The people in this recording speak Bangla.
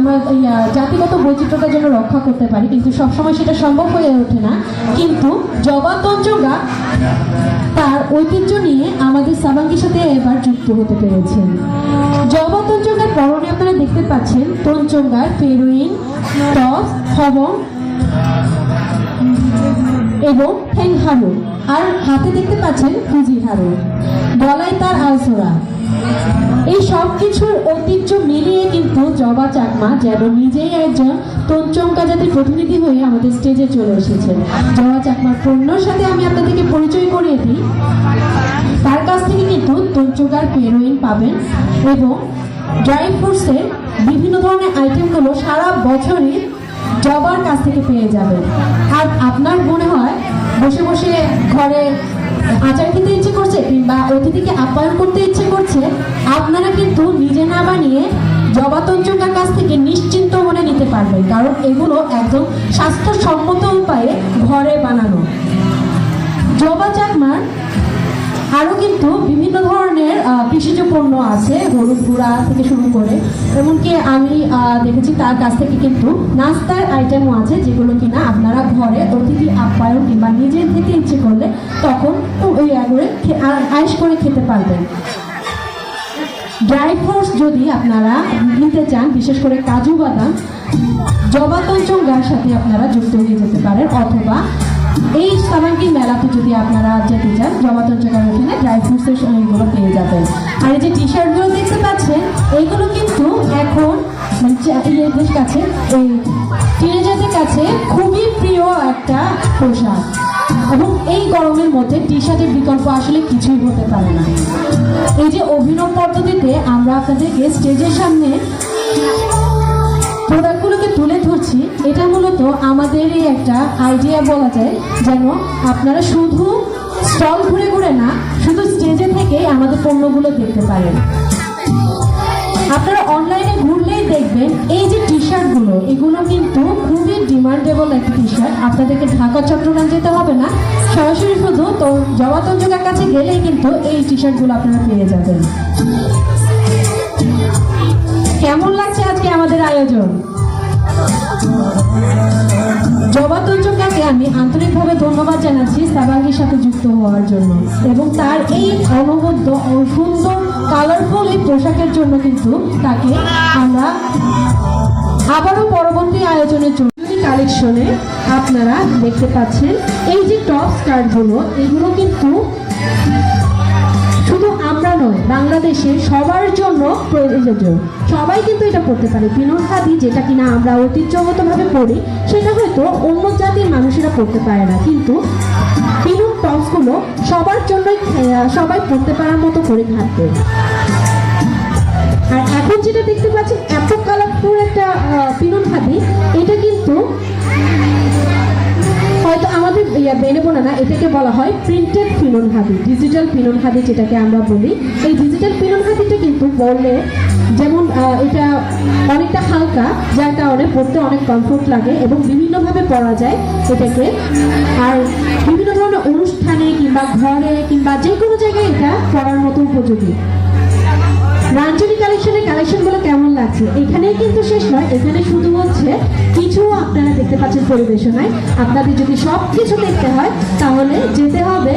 আমরা জাতিগত বৈচিত্র্যটা যেন রক্ষা করতে পারি, কিন্তু সবসময় সেটা সম্ভব হয়ে ওঠে না। কিন্তু জবা তঞ্চঙ্গা তার ঐতিহ্য নিয়ে আমাদের সাবাঙ্গীর সাথে এবার যুক্ত হতে পেরেছেন। জবা তঞ্চঙ্গার পরনে আপনারা দেখতে পাচ্ছেন তঞ্চঙ্গার পেরুইন, টপস, খবং এবং ঠেংহারু, আর হাতে দেখতে পাচ্ছেন ফুজিহারু, গলায় তার আলসোরা। এই সব কিছুর ঐতিহ্য মিলিয়ে কিন্তু জবা চাকমা যেন নিজেই একজন তঞ্চঙ্গা জাতির প্রতিনিধি হয়ে আমাদের স্টেজে চলে এসেছেন। জবা চাকমার পণ্যর সাথে আমি আপনাদেরকে পরিচয় করিয়ে দিই। তার কাছ থেকে কিন্তু তঞ্চঙ্গার পেরোইন পাবেন এবং ড্রাই ফ্রুটসের বিভিন্ন ধরনের আইটেমগুলো সারা বছরই জবার কাছ থেকে পেয়ে যাবেন। আর আপনার মনে হয় বসে বসে ঘরে আচার খেতে ইচ্ছে করছে কিংবা অতিথিকে আপ্যায়ন করতে ইচ্ছে করছে, আপনারা কিন্তু নিজে না বানিয়ে জবা তঞ্চঙ্গার কাছ থেকে নিশ্চিন্ত মনে নিতে পারবেন, কারণ এগুলো একদম স্বাস্থ্যসম্মত উপায়ে ঘরে বানানো। জবা চাকমার আরও কিন্তু বিভিন্ন ধরনের কৃষিজ পণ্য আছে, হলুদ গুঁড়া থেকে শুরু করে, এমনকি আমি দেখেছি তার কাছ থেকে কিন্তু নাস্তার আইটেমও আছে, যেগুলো কিনা আপনারা ঘরে অতিথি আপ্যায়ন কিংবা নিজের খেতে ইচ্ছে করলে তখন ওই আয়েশ করে খেতে পারবেন। ড্রাই ফ্রুটস যদি আপনারা নিতে চান, বিশেষ করে কাজু বাদাম, জবা তঞ্চঙ্গার সাথে আপনারা যুক্ত হয়ে যেতে পারেন, অথবা এই সাবাঙ্গী মেলাতে যদি আপনারা যেতে চান, জবা তঞ্চঙ্গার ওখানে ড্রাই ফ্রুটসের এইগুলো পেয়ে যাবেন। আর এই যে টি শার্টগুলো দেখতে পাচ্ছেন, এইগুলো কিন্তু এখন এদের কাছে, এই টিনেজারদের কাছে খুবই প্রিয় একটা পোশাক, এবং এই গরমের মধ্যে টি শার্টের বিকল্প আসলে কিছুই হতে পারে না। এই যে অভিনব পদ্ধতিতে আমরা আপনাদেরকে স্টেজের সামনে প্রোডাক্টগুলোকে তুলে ধরছি, এটা মূলত আমাদেরই একটা আইডিয়া বলা যায়, যেন আপনারা শুধু স্টল ঘুরে ঘুরে না, শুধু স্টেজে থেকে আমাদের পণ্যগুলো দেখতে পারেন। আপনারা অনলাইনে ঘুরলেই দেখবেন এই যে টি শার্টগুলো, এগুলো কিন্তু খুবই ডিমান্ডেবল একটা টি শার্ট। আপনাদেরকে ঢাকা চট্টগ্রাম যেতে হবে না, সরাসরি শুধু তো জবা তঞ্চঙ্গার কাছে গেলেই কিন্তু এই টি শার্টগুলো আপনারা পেয়ে যাবেন। কেমন লাগছে আজকে আমাদের আয়োজন? জবা তঞ্চঙ্গাকে আমি আন্তরিকভাবে ধন্যবাদ জানাচ্ছি সাবাঙ্গীর সাথে যুক্ত হওয়ার জন্য, এবং তার এই অনবদ্য ও সুন্দর কালারফুল এই পোশাকের জন্য কিন্তু তাকে আমরা আবারও পরবর্তী আয়োজনের জন্য কালেকশনে আপনারা দেখতে পাচ্ছেন এই যে টপ স্কার্টগুলো, এগুলো কিন্তু শুধু আমরা নয়, বাংলাদেশের সবার জন্য প্রযোজ্য, সবাই কিন্তু এটা পড়তে পারে। পিনন খাদি যেটা কিনা আমরা ঐতিহ্যগতভাবে পড়ি, সেটা হয়তো অন্য জাতির মানুষেরা পড়তে পারে না, কিন্তু পিনন টপসগুলো সবার জন্যই, সবাই পড়তে পারার মতো করে থাকবে। আর এখন যেটা দেখতে পাচ্ছেন এত কালারফুল একটা পিনন খাদি, এটা কিন্তু হয়তো আমাদের বেনেবো না, এটাকে বলা হয় প্রিন্টেড পিনন খাদি, ডিজিটাল পিনন খাদি যেটাকে আমরা বলি। এই ডিজিটাল পিনন খাদিটা কিন্তু বললে যেমন এটা অনেকটা হালকা, যার কারণে পড়তে অনেক কমফোর্ট লাগে এবং বিভিন্নভাবে পরা যায় এটাকে। আর বিভিন্ন ধরনের অনুষ্ঠানে কিংবা ঘরে কিংবা যে কোনো জায়গায় এটা পরার মতো উপযোগী। রাঞ্জনী কালেকশনের কালেকশনগুলো কেমন লাগছে? এখানেই কিন্তু শেষ নয়, এখানে শুধু হচ্ছে কিছু আপনারা দেখতে পাচ্ছেন পরিবেশনায়। আপনাদের যদি সব কিছু দেখতে হয় তাহলে যেতে হবে